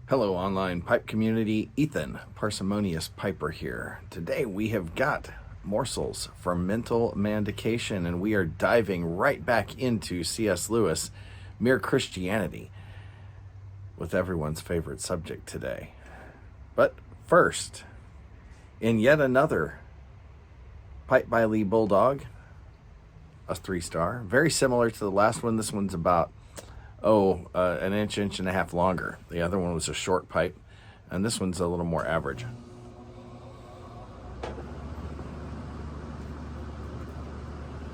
Hello, online pipe community. Ethan, Parsimonious Piper here. Today we have got Morsels from Mental Manducation, and we are diving right back into C.S. Lewis, Mere Christianity, with everyone's favorite subject today. But first, in yet another pipe by Lee Bulldog, a 3-star, very similar to the last one. This one's about an inch and a half longer. The other one was a short pipe, and this one's a little more average.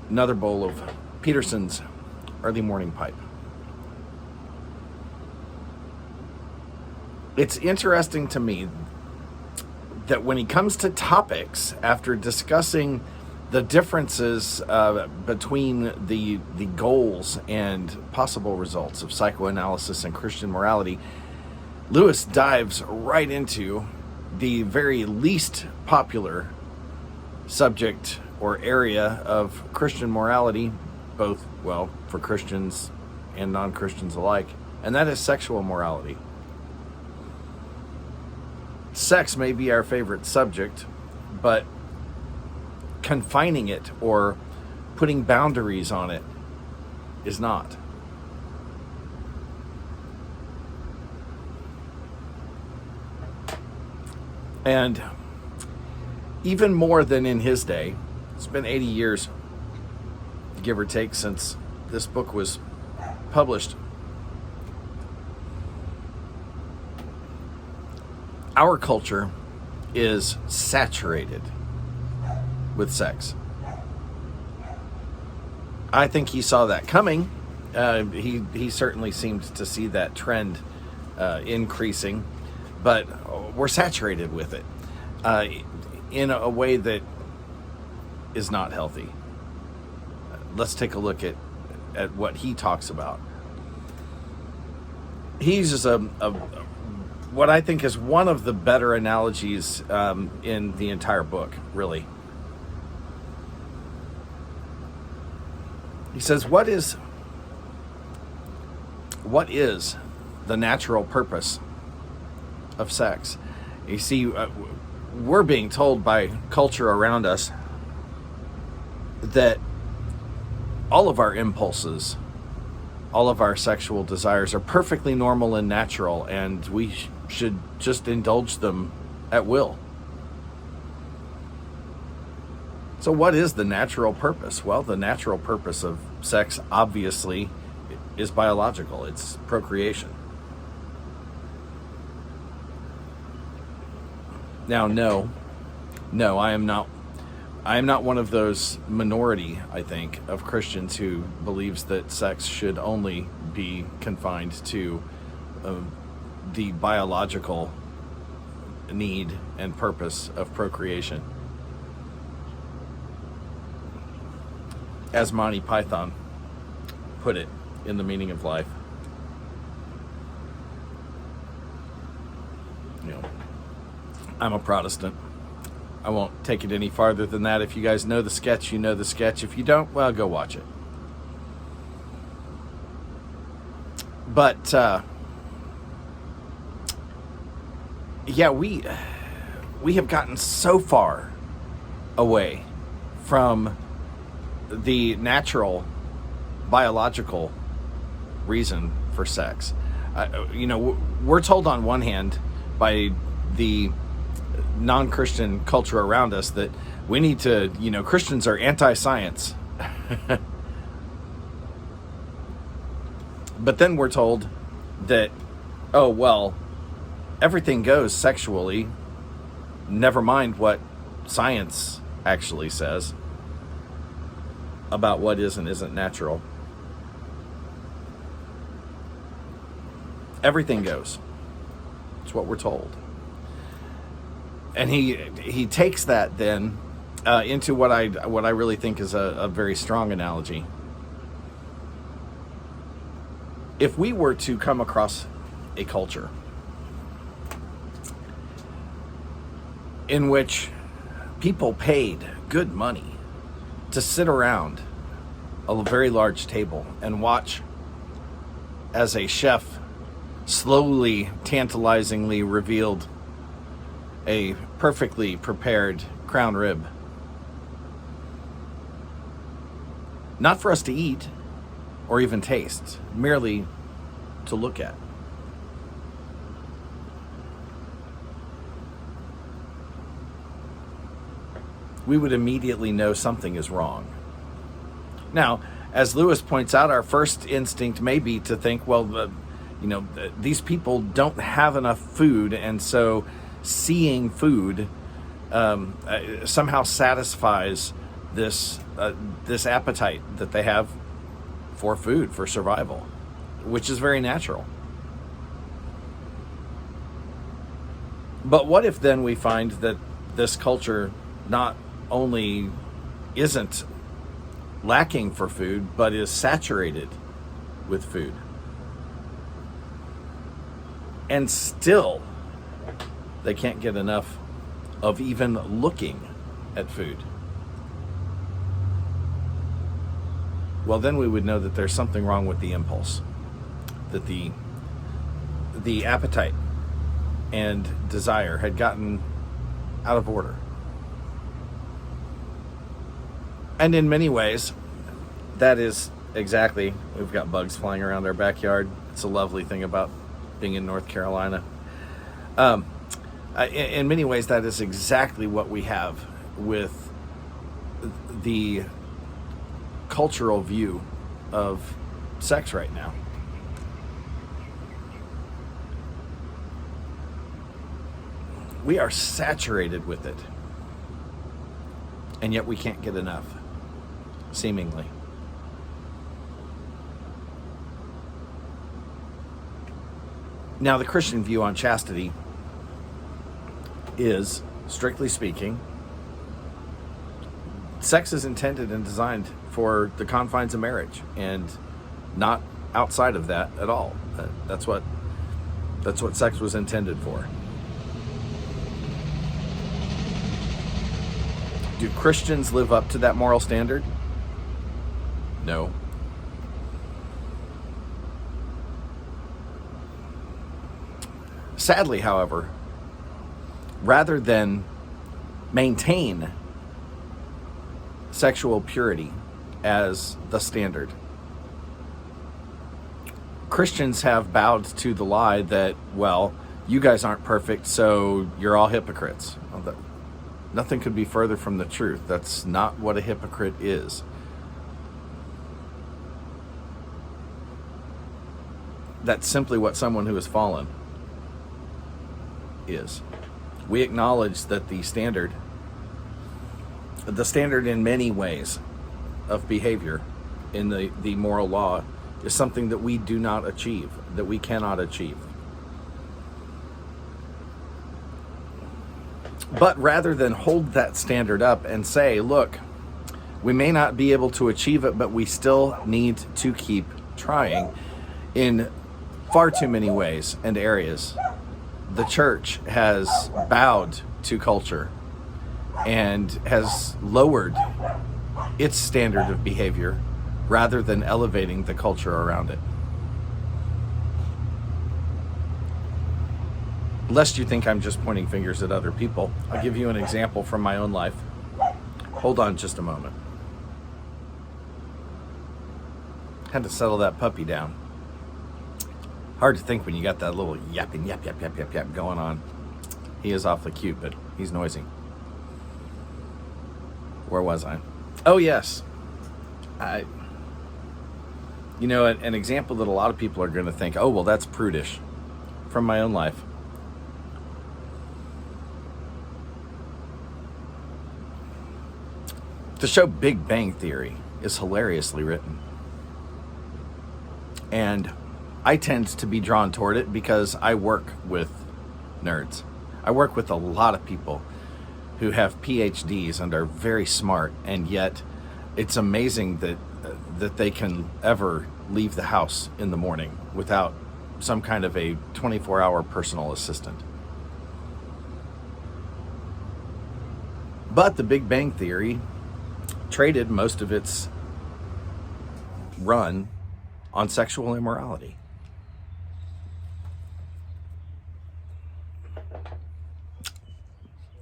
Another bowl of Peterson's early morning pipe. It's interesting to me that when he comes to topics, after discussing the differences between the goals and possible results of psychoanalysis and Christian morality, Lewis dives right into the very least popular subject or area of Christian morality, both, well, for Christians and non-Christians alike, and that is sexual morality. Sex may be our favorite subject, but confining it or putting boundaries on it is not. And even more than in his day, it's been 80 years, give or take, since this book was published. Our culture is saturated with sex. I think he saw that coming. He certainly seemed to see that trend increasing, but we're saturated with it in a way that is not healthy. Let's take a look at what he talks about. He uses what I think is one of the better analogies in the entire book, really. He says, what is the natural purpose of sex? You see, we're being told by culture around us that all of our impulses, all of our sexual desires are perfectly normal and natural, and we should just indulge them at will. So what is the natural purpose? Well, the natural purpose of sex, obviously, is biological. It's procreation. Now, no, I am not one of those minority, I think, of Christians who believes that sex should only be confined to the biological need and purpose of procreation. As Monty Python put it in The Meaning of Life. I'm a Protestant. I won't take it any farther than that. If you guys know the sketch, you know the sketch. If you don't, well, go watch it. But, we have gotten so far away from the natural biological reason for sex. We're told on one hand by the non-Christian culture around us that we need to, Christians are anti-science. But then we're told that, everything goes sexually, never mind what science actually says about what is and isn't natural. Everything goes. It's what we're told. And he takes that then into what I really think is a very strong analogy. If we were to come across a culture in which people paid good money to sit around a very large table and watch as a chef slowly, tantalizingly revealed a perfectly prepared crown rib. Not for us to eat or even taste, merely to look at. We would immediately know something is wrong. Now, as Lewis points out, our first instinct may be to think, well, these people don't have enough food, and so seeing food somehow satisfies this appetite that they have for food, for survival, which is very natural. But what if then we find that this culture not only isn't lacking for food, but is saturated with food? And still, they can't get enough of even looking at food. Well, then we would know that there's something wrong with the impulse, that the appetite and desire had gotten out of order. And in many ways, that is exactly, we've got bugs flying around our backyard. It's a lovely thing about being in North Carolina. In many ways, that is exactly what we have with the cultural view of sex right now. We are saturated with it, and yet we can't get enough, seemingly. Now, the Christian view on chastity is, strictly speaking, sex is intended and designed for the confines of marriage and not outside of that at all. That's what sex was intended for. Do Christians live up to that moral standard? No. Sadly, however, rather than maintain sexual purity as the standard, Christians have bowed to the lie that, well, you guys aren't perfect, so you're all hypocrites. Well, nothing could be further from the truth. That's not what a hypocrite is. That's simply what someone who has fallen is. We acknowledge that the standard in many ways of behavior in the moral law is something that we do not achieve, that we cannot achieve. But rather than hold that standard up and say, look, we may not be able to achieve it, but we still need to keep trying, in far too many ways and areas, the church has bowed to culture and has lowered its standard of behavior rather than elevating the culture around it. Lest you think I'm just pointing fingers at other people, I'll give you an example from my own life. Hold on just a moment. Had to settle that puppy down. Hard to think when you got that little yapping, yap going on. He is awfully cute, but he's noisy. Where was I? Oh, yes. An example that a lot of people are going to think, oh, well, that's prudish, from my own life. The show Big Bang Theory is hilariously written. And I tend to be drawn toward it because I work with nerds. I work with a lot of people who have PhDs and are very smart, and yet it's amazing that they can ever leave the house in the morning without some kind of a 24-hour personal assistant. But the Big Bang Theory traded most of its run on sexual immorality.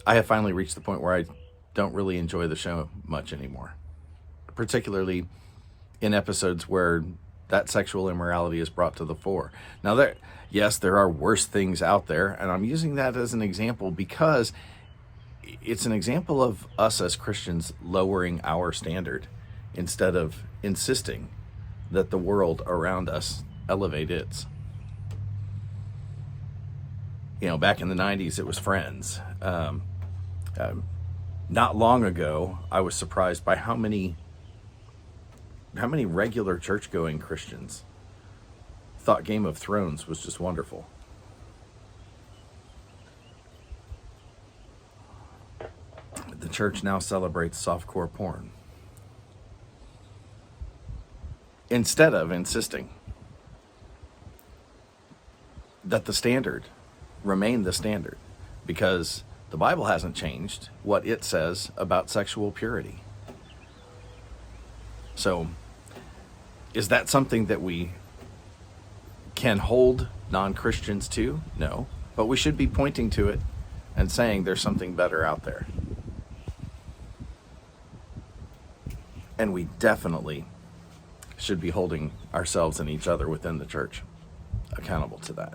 I have finally reached the point where I don't really enjoy the show much anymore, particularly in episodes where that sexual immorality is brought to the fore. Now, yes, there are worse things out there, and I'm using that as an example because it's an example of us as Christians lowering our standard instead of insisting that the world around us elevate its. Back in the 90s, it was Friends. Not long ago, I was surprised by how many regular church-going Christians thought Game of Thrones was just wonderful. The church now celebrates softcore porn instead of insisting that the standard remain the standard, because the Bible hasn't changed what it says about sexual purity. So, is that something that we can hold non-Christians to? No, but we should be pointing to it and saying there's something better out there. And we definitely should be holding ourselves and each other within the church accountable to that.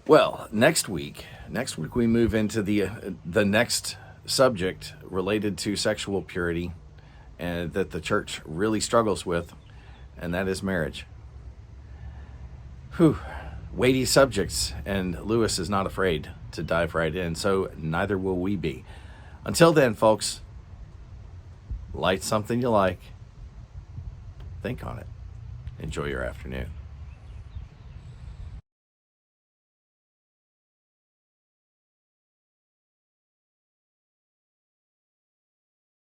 Well, next week we move into the next subject related to sexual purity, and that the church really struggles with, and that is marriage. Weighty subjects, and Lewis is not afraid to dive right in, so neither will we be. Until then, folks, light something you like, think on it, enjoy your afternoon.